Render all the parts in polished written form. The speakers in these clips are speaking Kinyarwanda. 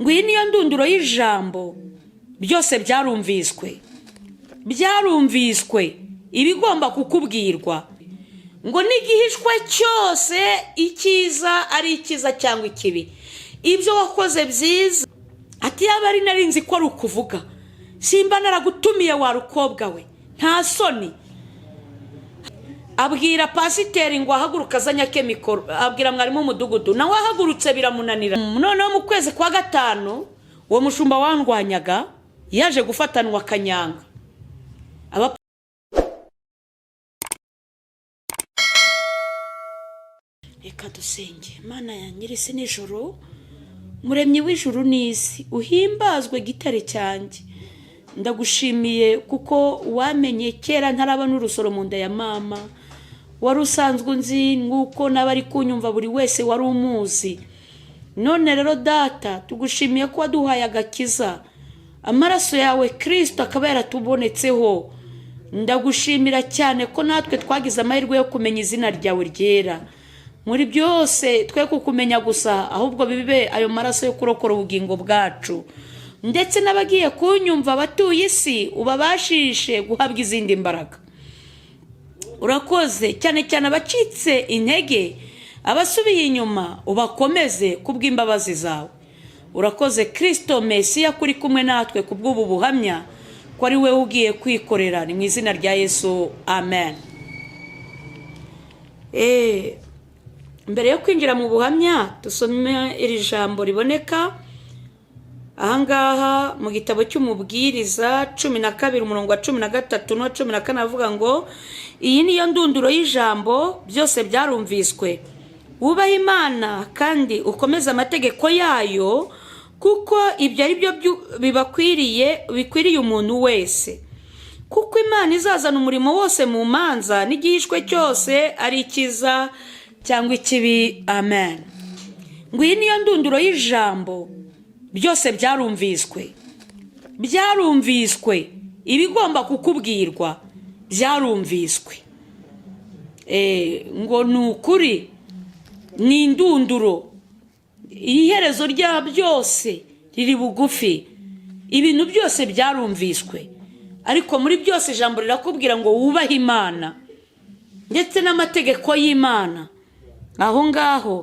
ngo iyi niyo ndunduro y'ijambo byose byarumviswe ibigomba kukubwirwa ngo n'igihishwe cyose icyiza ari icyiza cyangwa ikibi ibyo wakoze byiza ati yaba ari narinzi ko ari ukuvuga simba naragutumiye wa rukobwa we nta soni abwira pasiteri ngo ahaguruka azanyake mikoro abwira mwarimu w'umudugudu nawe ahagurutse biramunanira noneho mu kwezi kwa gatanu uwo mushumba wandwanyaga yaje gufatanwa kanyanga reka dusenge. Mana ya nyirisi nijoro muremyi w'ijuru n'isi uhimbazwe gitare cyanjye ndagushimiye kuko wamenye kera ntaraba n'urusoro mu nda ya mama wari usanzwe nzi nk'uko n'abari kunyumva buri wese wari umuzi none rero data tugushimiye ko waduhaye agakiza amaraso yawe Kristo akaba yaratubonetseho ndagushimira cyane ko natwe twagize amahirwe yo kumenya izina ryawe ryera muri byose twe kukumenya gusa ahubwo bibe ayo maraso yo kurokora ubugingo bwacu ndetse n'abagiye kunyumva batuye isi ubabashishe guhabwa izindi mbaraga urakoze cyane cyane abacitse intege abasubiye inyuma ubakomeze kubw'imbabazi zawe urakoze Kristo Mesiya kuri kumwe natwe kubw'ubu buhamya ko ari we ugiye kwikorera ni mu izina rya Yesu amen. Mbere yo kwinjira mu buhamya dusome iri jambo riboneka ahangaha mu gitabo cy'umubwiriza 12 umurongo wa 13 no 14 avuga ngo iyi niyo ndunduro y'ijambo byose byarumviswe wubaha Imana kandi ukomeza amategeko yayo kuko ibyo ari byo bikwiriye umuntu wese kuko Imana izazana umurimo wose mu manza n'igihishwe cyose ari ikiza cyangwa ikibi amen. Ngo iyi niyo ndunduro y'ijambo byose byarumviswe ibigomba kukubwirwa byarumviswe ngo ni ukuri ni indunduro iherezo rya byose riri bugufi ibintu byose byarumviswe ariko muri byose ijambo rirakubwira ngo wubahe Imana ndetse n'amategeko y'Imana aho ngaho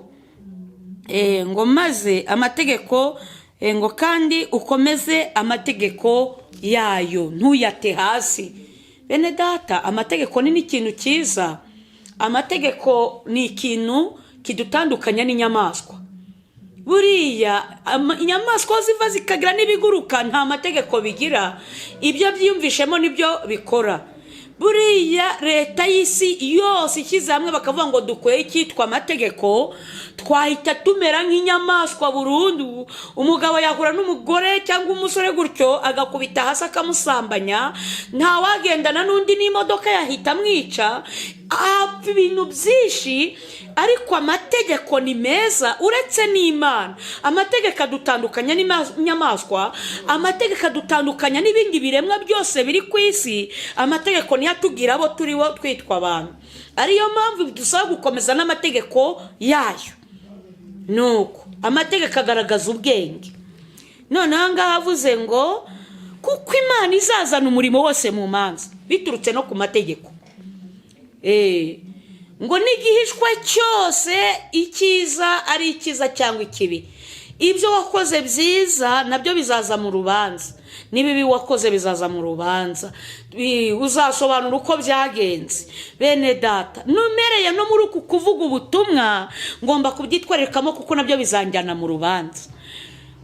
ngo maze amategeko ngo kandi ukomeze amategeko yayo ntuyate hasi bene data amategeko ni ikintu cyiza amategeko ni ikintu kidutandukanya n'inyamaswa buriya inyamaswa ziva zikagira n'ibiguruka nta mategeko bigira ibyo byiyumvishemo nibyo bikora buriya leta y'isi yose ishyize hamwe bakavuga ngo dukwiye icyitwa amategeko twahita tumera nk'inyamaswa burundu umugabo yahura n'umugore cyangwa umusore gutyo agakubita hasi akamusambanya ntawagendana n'undi n'imodoka yahita amwica ibintu byinshi ariko amategeko ni meza uretse n'Imana amategeko adutandukanya n'inyamaswa amategeko adutandukanya n'ibindi biremwa byose biri ku isi amategeko niyo atubwira abo turiho twitwa abantu ariyo mpamvu dusaba gukomeza n'amategeko yayo nuko amategeko agaragaza ubwenge none ahangaha avuze ngo kuko Imana izazana umurimo wose mu manza biturutse no ku mategeko ngo n'igihishwe cyose icyiza ari ikiza cyangwa ikibi ibyo wakoze byiza nabyo bizaza mu rubanza n'ibibi wakoze bizaza mu rubanza uzasobanura uko byagenze bene data numereye no muri uku kuvuga ubutumwa ngomba kubyitwarikamo kuko nabyo bizanjyana mu rubanza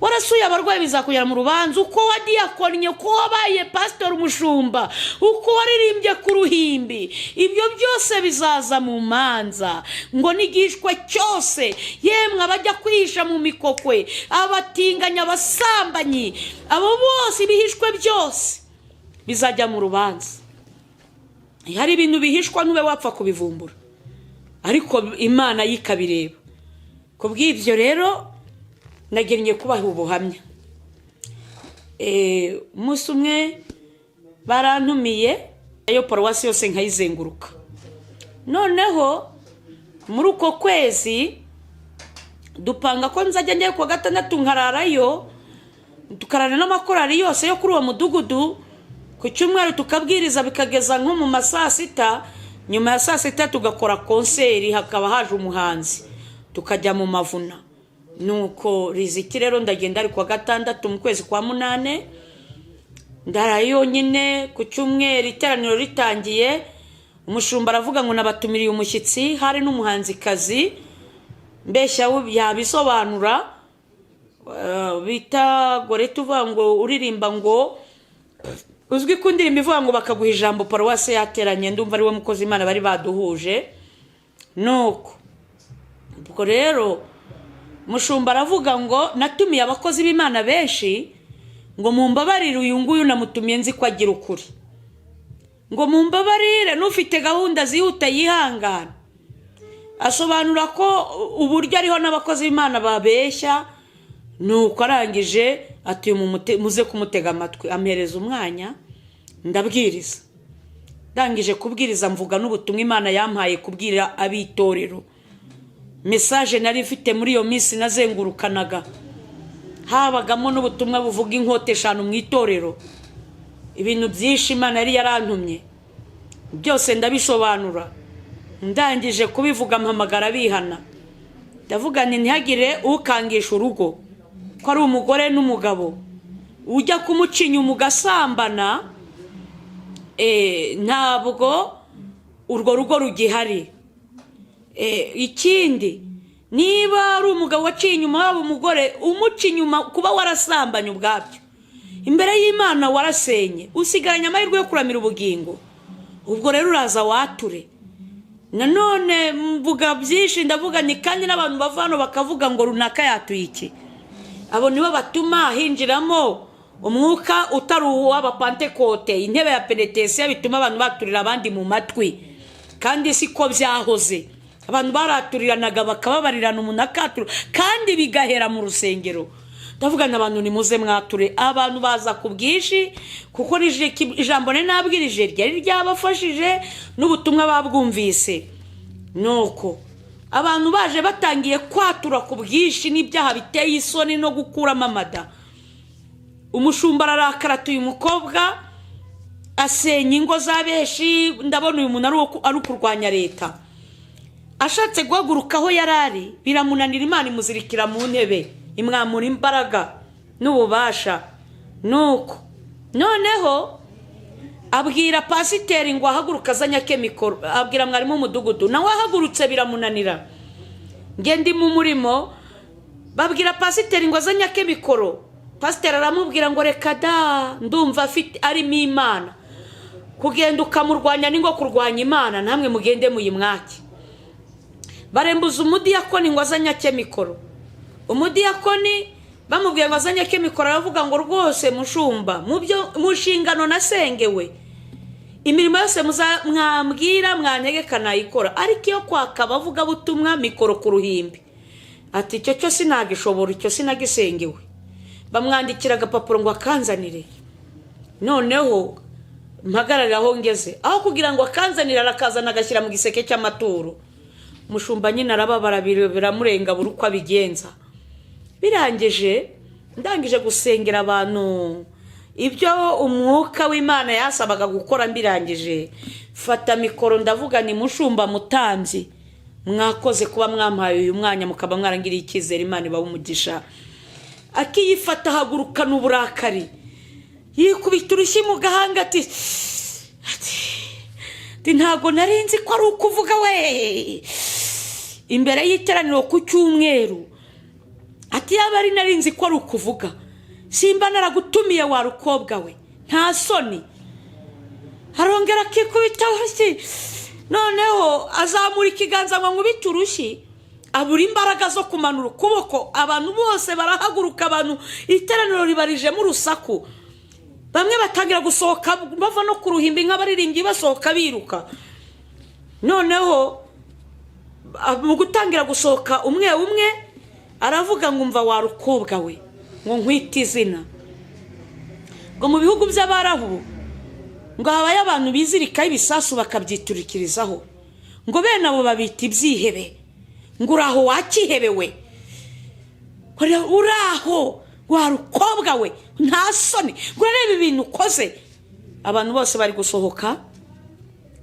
warasuye abarwayi bizakujyana mu rubanza uko wadiyakonye uko wabaye pastor umushumba uko waririmbye ku ruhimbi ibyo byose bizaza mu manza ngo n'igishwe cyose yemwe abajya kwihisha mu mikokwe abatinganya abasambanyi abo bose bihishwe byose bizajya mu rubanza hari ibintu bihishwa ntube wapfa kubivumbura ariko Imana yikabireba kubw'ibyo rero nagennye kubaha ubuhamya umunsi umwe barantumiye ayo paruwasi yose nkayizenguruka noneho muri uko kwezi dupanga ko nzajya njya ku gatandatu nkararayo tukarana n'amakorari yose yo kuri uwo mudugudu. Ku cyumweru tukabwiriza bikageza nko mu masaa 6. Nyuma ya saa 6 tugakora konseri, hakaba haje umuhanzi, tukajya mu mavuna. Nuko Riziki rero ndagenda ari kwa gatandatu mu kwezi kwa 8. Ndarayo nyine ku cyumweru iteraniro ritangiye, umushumba aravuga ngo nabatumiriye umushyitsi, hari n'umuhanzi kazi mbeshya yabisobanura bita Gorete uvuga ngo uririmba ngo uzwi kundirimba ivuga ngo bakaguha ijambo paruwase yateranye, ndumva ari we mukozi Imana bari baduhuje. Nuko ubwo rero mushumba aravuga ngo natumiye abakozi b'Imana benshi, ngo mumbabarire uyu nguyu namutumiye nzi ko agira ukuri, ngo mumbabarire n'ufite gahunda zihuta yihangana. Asobanura ko uburyo ariho n'abakozi b'Imana babeshya. Nuko arangije ati muze kumutega amatwi, amhereza umwanya ndabwiriza. Ndangije kubwiriza mvuga n'ubutumwa Imana yampaye kubwira abitorero. Message nari mfite muri iyo minsi nazengurukanaga, habagamo n'ubutumwa buvuga inkote 5 mu itorero. Ibintu byinshi Imana yari yarantumye byose ndabisobanura. Ndangije kubivuga mpamagara bihana, ndavuga nti ntihagire ukangisha urugo ko ari umugore n'umugabo ujya kumucinya umugasambana, ntabwo urwo rugo rugihari. Ikindi, niba ari umugabo waciye inyuma waba umugore umuca inyuma kuba warasambanye ubwabyo, imbere y'Imana warasenye, usigaranye amahirwe yo kuramira ubugingo. Ubwo rero uraza wature. Nanone mvuga byinshi, ndavuga ni kandi n'abantu bavano bakavuga ngo runaka yatuye iki. Abo nibo batuma hinjiramo umwuka utari uw'abapantekote, intebe ya penetesiya, bituma abantu baturira abandi mu matwi. Kandi siko byahoze, abantu baraturiranaga bakababarirana umuntu akatura, kandi bigahera mu rusengero. Ndavuga n'abantu nimuze mwature, abantu baza ku bwinshi, kuko ijambo nabwirije ryari ryabafashije n'ubutumwa babwumvise. Nuko abantu baje batangiye kwatura ku bwinshi n'ibyaha biteye isoni no gukuramo amada. Umushumba ararakara, uyu mukobwa asenya ingo z'abeshi, ndabona uyu muntu ari kurwanya leta. Ashatse guhaguruka aho yarari biramunanira, Imana imuzirikira mu ntebe, imwamura imbaraga n'ububasha. Nuko noneho abwira pasiteri ngo ahaguruka azanyake mikoro, abwira mwarimu w'umudugudu nawe ahagurutse biramunanira. Ngendi mu murimo babwira pasiteri ngo azanyake mikoro, pasiteri aramubwira ngo reka da, ndumva afite arimo Imana, kugenda ukamurwanya ningo kurwanya Imana, namwe mugende muyimwake. Barembuza umudiyakoni ngo azanyake mikoro. Umudiyakoni bamubwiye ngo azanyake mikoro, aravuga ngo rwose mushumba, mu nshingano nasengewe, imirimo yose mwambwira mwantegeka nayikora, ariko iyo kwaka bavuga butumwa mikoro ku ruhimbi, ati icyo cyo sinagishobora, icyo sinagisengewe. Bamwandikira agapapuro ngo akanzanire. Noneho mpagararira aho ngeze, aho kugira ngo akanzanire arakazana agashyira mu giseke cy'amaturo. Mushumba nyine arababara, biramurenga buri uko abigenza. Birangije ndangije gusengera abantu ibyo umwuka w'Imana yasabaga gukora. Mbirangije fata mikoro ndavuga ni mushumba mutanzi, mwakoze kuba mwampaye uyu mwanya mukaba mwarangiriye icyizere, Imana ibahe umugisha. Akiyifata hagurukana uburakari, yikubita urushyi mu gahanga ati ntago narinzi ko ari ukuvuga we imbere y'iteraniro ku cyumweru. Ati yaba ari narinzi ko ari ukuvuga, simba naragutumiye wa rukobwa we, nta soni. Harongera akikubita urushyi, noneho azamura ikiganza ngo nkubite urushyi, abura imbaraga zo kumanura ukuboko. Abantu bose barahaguruka, abantu iteraniro ribarijemo urusaku. Bamwe batangira gusohoka bava no ku ruhimbi nk'abaririmbyi basohoka biruka. Noneho mu gutangira gusohoka umwe umwe aravuga ngo umva wa rukobwa we, ngo nkwite izina. Ngo mu bihugu by'Abarabu ngo habaye abantu bizirikaho ibisasu bakabyiturikirizaho, ngo bene abo babita ibyihebe. Ngo uraho wakihebewe, uraho warukobwa we nta soni urareba ibintu ukoze. Abantu bose bari gusohoka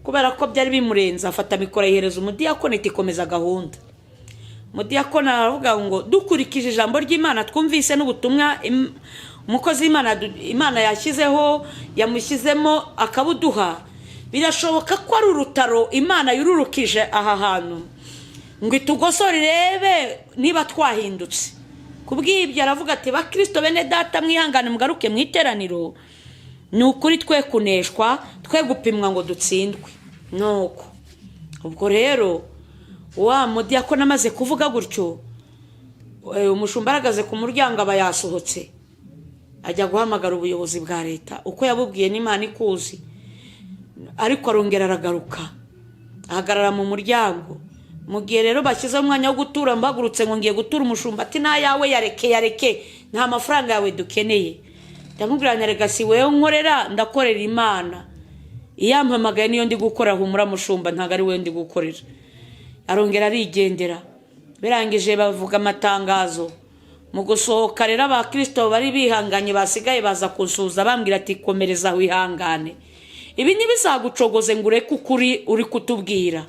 kubera ko byari bimurenza, afata mikoro yihereza umudiyakoni iti komeza gahunda. Umudiyakoni aravuga ngo dukurikije ijambo ry'Imana twumvise n'ubutumwa umukozi Imana yashyizeho yamushyizemo akabuduha, birashoboka ko ari urutaro Imana yururukije aha hantu ngo itugosore irebe niba twahindutse. Kubw'ibyo aravuga ati bakristo bene data mwihangane mugaruke mu iteraniro, ni ukuri twe kuneshwa twe gupimwa ngo dutsindwe. Nuko ubwo rero wa mudiyakoni amaze kuvuga gutyo, umushumba aragaze ku muryango aba yasohotse ajya guhamagara ubuyobozi bwa leta uko yabubwiye n'Imana ikuzi. Ariko arongera aragaruka ahagarara mu muryango. Mu gihe rero bashyizeho umwanya wo gutura, mbagurutse ngo ngiye gutura umushumba ati na yawe yareke nta mafaranga yawe dukeneye. Ndamubwira nyarega si wewe nkorera, ndakorera Imana. Iyampamagaye niyo ndi gukora, humura mushumba ntago ari wewe ndi gukorera. Arongera arigendera. Birangije bavuga amatangazo. Mu gusohoka rero abakristo bari bihanganye basigaye baza kunsuza bambwira ati komereza wihangane, ibi ntibizagucogoze ngo ureke ukuri uri kutubwira.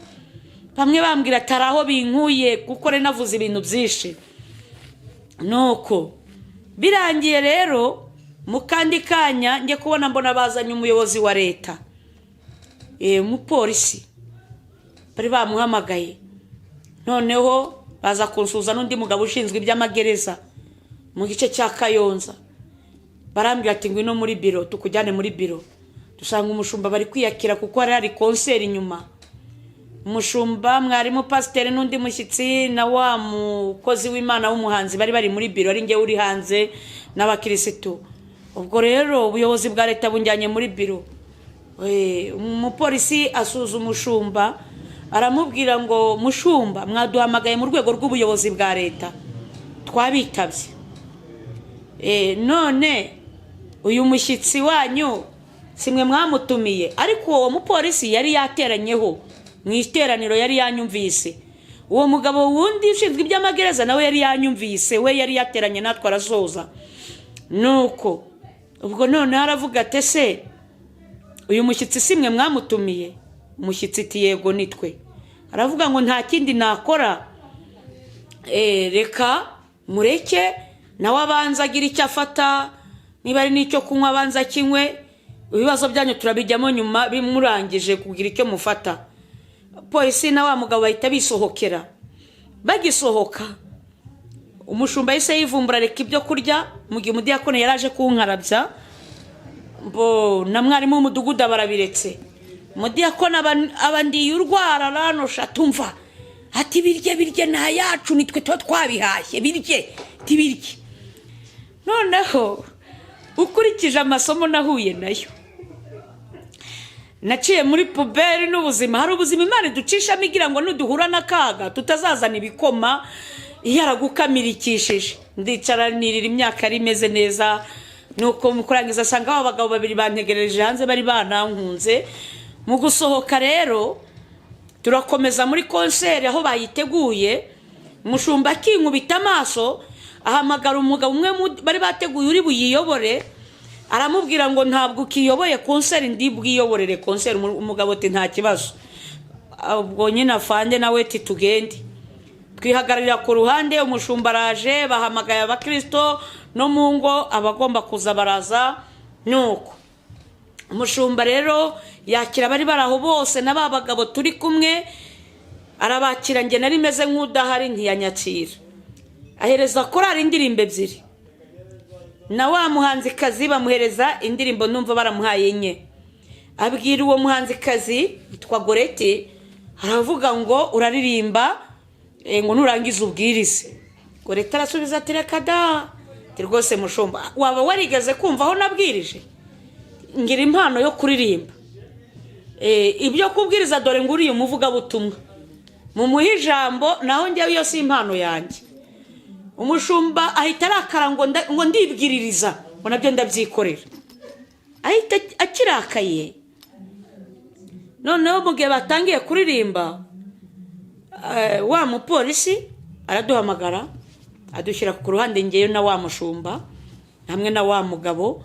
Bamwe bambwira ati araho binkuye kuko re navuze ibintu byinshi. Nuko birangiye rero mu kandi kanya ngiye kubona mbona bazanye umuyobozi wa leta, umupolisi bari bamuhamagaye. Noneho baza kunsuza n'undi mugabo ushinzwe iby'amagereza mu gice cya Kayonza. Barambwira ati ngwino muri biro tukujyane muri biro. Dusanga umushumba bari kwiyakira kuko hari concert inyuma. Umushumba mwarimu pasiteri n'undi mushyitsi na wa mukozi w'Imana w'umuhanzi bari muri biro, ari nge uri hanze n'abakirisitu. Ubwo rero ubuyobozi bwa leta bunjyanye muri biro. Umupolisi asuza umushumba aramubwira ngo mushumba mwaduhamagaye mu rwego rw'ubuyobozi bwa leta twabitabye. None uyu mushyitsi wanyu simwe mwamutumiye, ariko uwo mupolisi yari yateranyeho mu iteraniro, yari yanyumvise. Uwo mugabo wundi ushinzwe iby'amagereza nawe yari yanyumvise, we yari yateranye natwe arasoza. Nuko ubwo none aravuga ati se uyu mushyitsi simwe mwamutumiye? Umushyitsi ati yego nitwe. Aravuga ngo nta kindi nakora, reka mureke nawe abanza agira icyo afata, niba ari n'icyo kunywa abanza kinywe, ibibazo byanyu turabijyamo nyuma bimurangije kugira icyo mufata. Polisi na wa mugabo bahita bisohokera. Bagisohoka umushumba yise yivumbura reka ibyo kurya, mu gihe umudiyakoni yaraje kunkarabya na mwarimu w'umudugudu barabiretse. Umudiyakoni abandiye urwara ranosha tumva ati birye nta yacu nitwe tuba twabihashye birye tibirye. Noneho ukurikije amasomo nahuye nayo, naciye muri puberi n'ubuzima. Hari ubuzima Imana iducishamo igira ngo nuduhura n'akaga tutazazana ibikoma yaragukamirikishije. Ndicara nirira imyaka ari imeze neza. Nuko mukurangiza asanga abagabo babiri bantegereje hanze bari banankunze. Mu gusohoka rero turakomeza muri concert aho bayiteguye. Umushumba akinkubita amaso ahamagara umugabo umwe bari bateguye uri buyiyobore, aramubwira ngo ntabwo ukiyoboye concert ndi bwiyoborere concert. Umugabo ati nta kibazo. Ubwo nyine afande nawe ati tugende. Twihagararira ku ruhande, umushumba araje, bahamagaye abakristo no mu ngo abagomba kuza baraza. Nuko umushumba rero yakira bari baraho bose na babagabo turi kumwe, arabakira. Nge nari meze nk'udahari ntiyanyakira. Ahereza korari indirimbo ebyiri, na wa muhanzikazi bamuhereza indirimbo numva baramuhaye enye. Abwira uwo muhanzikazi yitwa Gorete, aravuga ngo uraririmba ngo nurangiza ubwirize. Gorete arasubiza ati reka da, rwose mushumba waba warigeze kumva aho nabwirije? Ngira impano yo kuririmba. Ibyo kubwiriza dore nguriye umuvuga butumwa mumuha ijambo, naho njyewe iyo si impano yanjye. Umushumba ahita arakara ngo ndibwiririza, ngo nabyo ndabyikorera. Ahita akirakaye. Noneho mu gihe batangiye kuririmba, wa mupolisi araduhamagara adushyira ku ruhande ngeyo na wa mushumba. hamwe na wa mugabo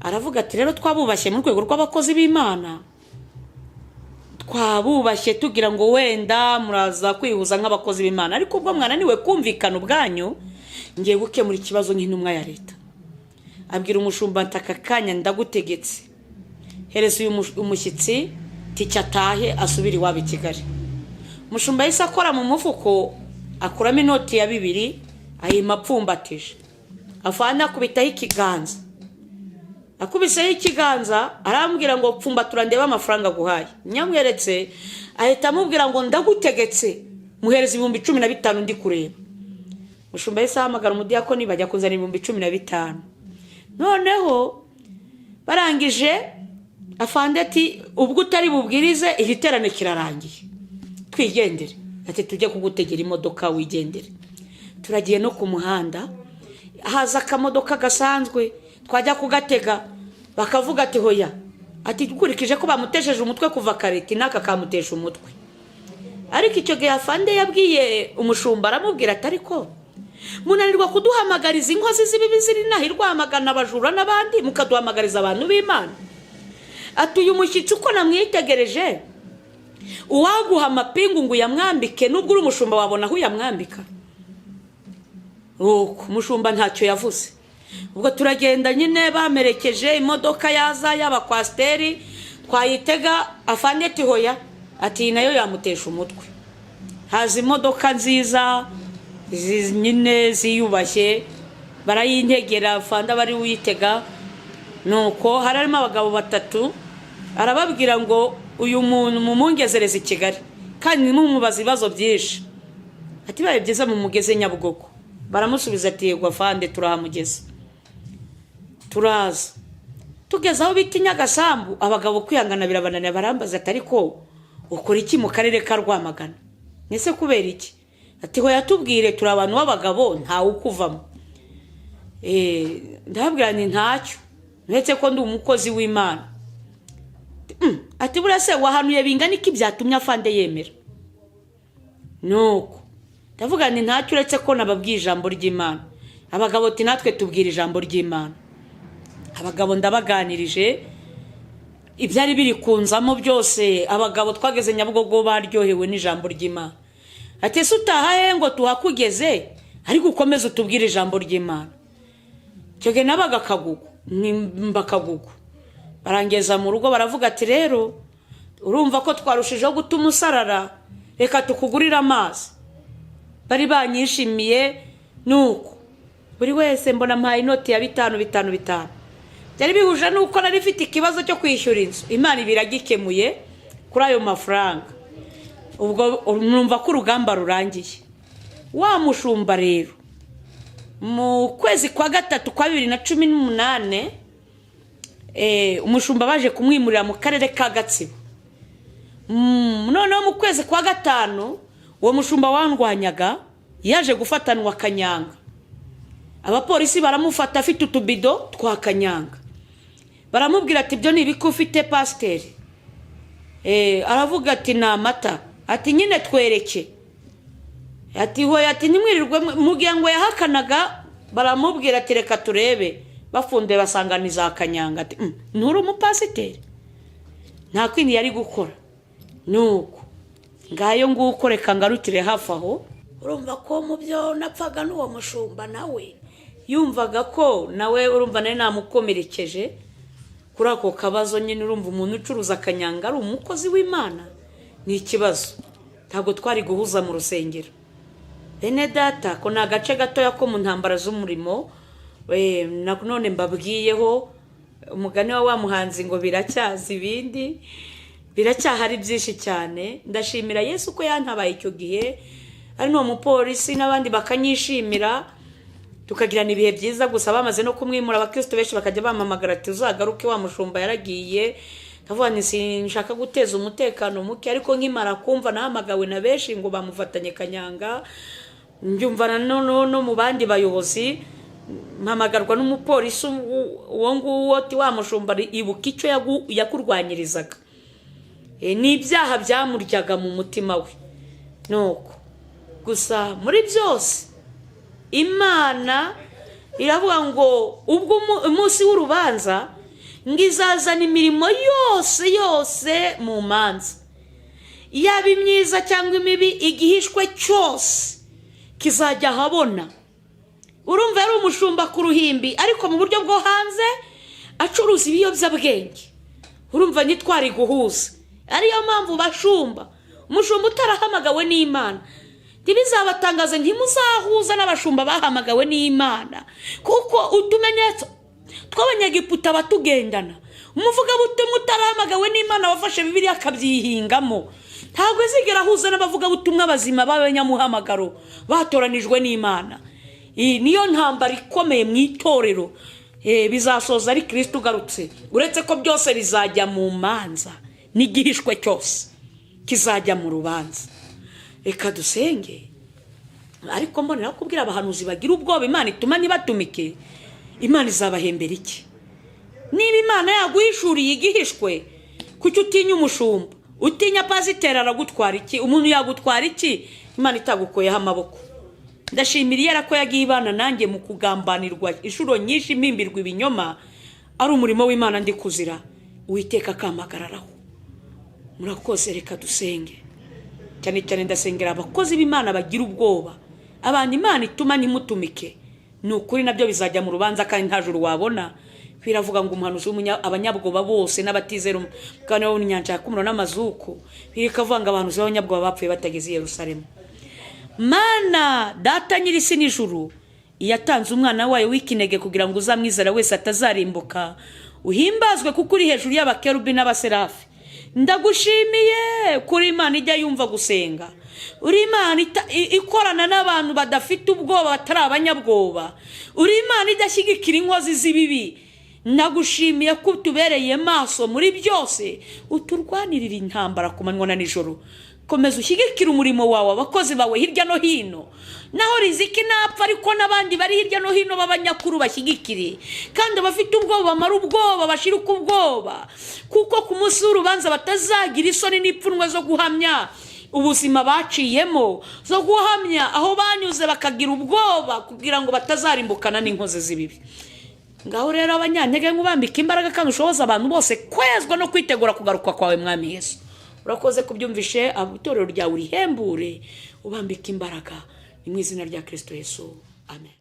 aravuga ati rero twabubashye mu rwego rw'abakozi b'Imana, twabubashye tugira ngo wenda muraza kwihuza nk'abakozi b'Imana, ariko ubwo mwananiwe kumvikana ubwanyu ngiye gukemura ikibazo nk'intumwa ya leta. Abwira umushumba ati aka kanya ndagutegetse, hereza uyu umushyitsi ticya atahe asubire iwabo i Kigali. Umushumba yahise akora mu mufuko akuramo inoti ya 2 ayima apfumbatije, afana akubitaho ikiganza. Akubiseho ikiganza arambwira ngo pfumbatura ndeba amafaranga guhaye. Nyamweretse ahita amubwira ngo ndagutegetse muhereza 15,000 ndi kureba. Umushumba yahise ahamagara umudiyakoni bajya kuzana 15,000. Noneho barangije afande ati ubwo utari bubwirize igiterane kirarangiye twigendere, ati tujye kugutegera imodoka wigendere. Turagiye no ku muhanda haza akamodoka gasanzwe, twajya kugatega bakavuga ati hoya, ati dukurikije ko bamutesheje umutwe kuva kareti naka kamutesha umutwe. Ariko icyo gihe afande yabwiye umushumba aramubwira ati ariko munanirwa kuduhamagariza inkozi z'ibibi ziri nahirwa hamagana abajura n'abandi mukaduhamagariza abantu b'Imana. Ati uyu mushyitsi uko namwitegereje uwaguha amapingu ngo yamwambike nubwo uri umushumba wabona aho yamwambika. Umushumba ntacyo yavuze. Ubwo turagenda nyine bamerekeje imodoka yaza y'abakwasteri twayitega afande ati hoya, ati nayo yamutesha umutwe. Haza imodoka nziza nyine ziyubashye barayintegera afande bari uyitega. Nuko harimo abagabo 3 arababwira ngo uyu muntu mumungezereze i Kigali kandi mumubaza ibibazo byinshi. Ati baye byiza mumugeze Nyabugogo. Baramusubiza ati yego afande turahamugeza. Turaza tugezaho biti Nyagasambu, abagabo kwihangana birabanana barambaza ati ariko ukora iki mu karere ka Rwamagana? Nese kubera iki? Ati ho yatubwire turi abantu b'abagabo ntawe ukuvamo. Ndabwira ni ntacyo ndetse ko ndi umukozi w'Imana. Ati burase wahanuye bingana iki byatumye afande yemera? Nuko ndavuga ni ntacyo uretse ko nababwiye ijambo ry'Imana. Abagabo ati natwe tubwira ijambo ry'Imana. Abagabo ndabaganirije ibyari biri kunzamo byose. Abagabo twageze Nyabugogo baryohewe n'ijambo ry'Imana. Ati ese utahaye ngo tuhakugeze ariko ukomeze utubwire ijambo ry'Imana. Cyoge nabaga kagugu mbakagugu. Barangeza mu rugo baravuga ati rero urumva ko twarushijeho gutuma usarara, reka tukugurira amazi. Bari banyishimiye. Nuko buri wese mbona mpaye inoti ya 5. Byari bihuje nuko nari mfite ikibazo cyo kwishyura inzu. Imana ibiragikemuye kuri ayo mafaranga. Ubwo numva ko urugamba rurangiye. Wa mushumba rero mu kwezi kwa 3 kwa 2018 umushumba baje kumwimurira mu karere ka Gatsibo. Noneho mu kwezi kwa 5 uwo mushumba wandwanyaga yaje gufatanwa Kanyanga. Abapolisi baramufata afite utubido twa Kanyanga. Baramubwira ati byo nibiko ufite pasiteri? Aravuga ati na amata. Ati nyine twereke. Ati hoya, ati nimwirirwe mugiye ngo yahakanaga. Baramubwira ati reka turebe. Bafunde basanganiza Kanyanga. Ati nturi umupasiteri? Nta kwindi yari gukora. Nuko ngayo nguko reka ngarukire hafi aho. Urumva ko mu byo napfaga n'uwo mushumba nawe yumvaga ko nawe urumva nawe namukomerekeje kuri ako kabazo. Nyine urumva umuntu ucuruza Kanyanga ari umukozi w'Imana ni ikibazo. Ntabwo twari guhuza mu rusengero. Bene data ko na gace gato yako mu ntambara z'umurimo none mbabwiyeho umugani wa muhanzi ngo biracyazi ibindi biracyahari byinshi cyane. Ndashimira Yesu ko yantabaye icyo gihe ari no mupolisi n'abandi bakanyishimira tukagirana ibihe byiza. Gusa bamaze no kumwimura abakristo benshi bakajya bamamagara tuzagaruke wa mushumba yaragiye. Ndavuga ni sinshaka guteza umutekano muke, ariko nkimara kumva nahamagawe na benshi ngo bamufatanye Kanyanga. Njumva no mu bandi bayobozi mpamagarwa n'umupolisi uwo nguwo ati wa mushumba ibuka icyo yakurwanyirizaga. Ni ibyaha byamuryaga mu mutima we. Nuko gusa muri byose Imana iravuga ngo ubwo umunsi w'urubanza ngizazana imirimo yose mu manza, yaba imyiza cyangwa imibi, igihishwe cyose kizajya ahabona. Urumva yari umushumba ku ruhimbi, ariko mu buryo bwo hanze acuruza ibiyobyabwenge. Urumva nitwari guhuza. Ariyo mpamvu bashumba, umushumba utarahamagawe n'Imana, ntibizabatangaze ntimuzahuza n'abashumba bahamagawe n'Imana, kuko utumenyetso tw'abanyagiputa batugendana. Umuvugabutumwa utarahamagawe n'Imana wafashe Bibiliya akabyihingamo ntabwo azigera ahuza n'abavugabutumwa bazima b'abanyamuhamagaro batoranijwe n'Imana. Niyo ntambara ikomeye mu itorero. Bizasoza ari Kristo ugarutse, uretse ko byose bizajya mu manza, n'igihishwe cyose kizajya mu rubanza. Reka dusenge. Ariko mbonera kubwira abahanuzi bagira ubwoba Imana ituma ntibatumike, Imana izabahembera iki? Niba Imana yaguhishuriye igihishwe, kuki utinya umushumba? Utinya pasiteri aragutwara iki? Umuntu yagutwara iki Imana itagukoyeho amaboko? Ndashimira yera ko yagiye ibana nanjye mu kugambanirwa inshuro nyinshi, impimbirwa ibinyoma, ari umurimo w'Imana ndi kuzira. Uwiteka akamagararaho. Murakoze. Reka dusenge. Cyane cyane ndasengera abakozi b'Imana bagira ubwoba, abantu Imana ituma ntimutumike. Ni ukuri nabyo bizajya mu rubanza, kandi nta juru wabona. Biravuga ngo umuhanuzi abanyabwoba bose n'abatizera umugabane w'inyanja ya kumuro n'amazuku, birikavuga ngo abantu b'abanyabwoba bapfuye batageze i Yerusalemu. Mana data nyir'isi n'ijuru, yatanze umwana wayo w'ikinege kugira ngo uzamwizera wese atazarimbuka. Uhimbazwe kuko uri hejuru y'abakerubi n'abaserafi. Ndagushimiye kuri Imana ijya yumva gusenga. Uri Imana ikorana n'abantu badafite ubwoba, batari abanyabwoba. Uri Imana idashyigikira inkozi z'ibibi. Ndagushimiye ko utubereye maso muri byose, uturwanirira intambara ku manywa na nijoro. Komeza ushyigikira umurimo wawe, abakozi bawe hirya no hino. Naho Riziki napfa, ariko n'abandi bari hirya no hino b'abanyakuru bashyigikire, kandi abafite ubwoba bamara ubwoba, bashiruka ubwoba, kuko ku munsi w'urubanza batazagira isoni n'ipfunwe zo guhamya ubuzima baciyemo, zo guhamya aho banyuze bakagira ubwoba, kugira ngo batazarimbukana n'inkozi z'ibibi. Ngaho rero abanyantege nk'ubambika imbaraga, kandi ushoboza abantu bose kwezwa no kwitegura kugaruka kwawe Mwami Yesu. Urakoze kubyumvishe, itorero ryawe urihembure, ubambika imbaraga, ni mu izina rya Kristo Yesu. Amen.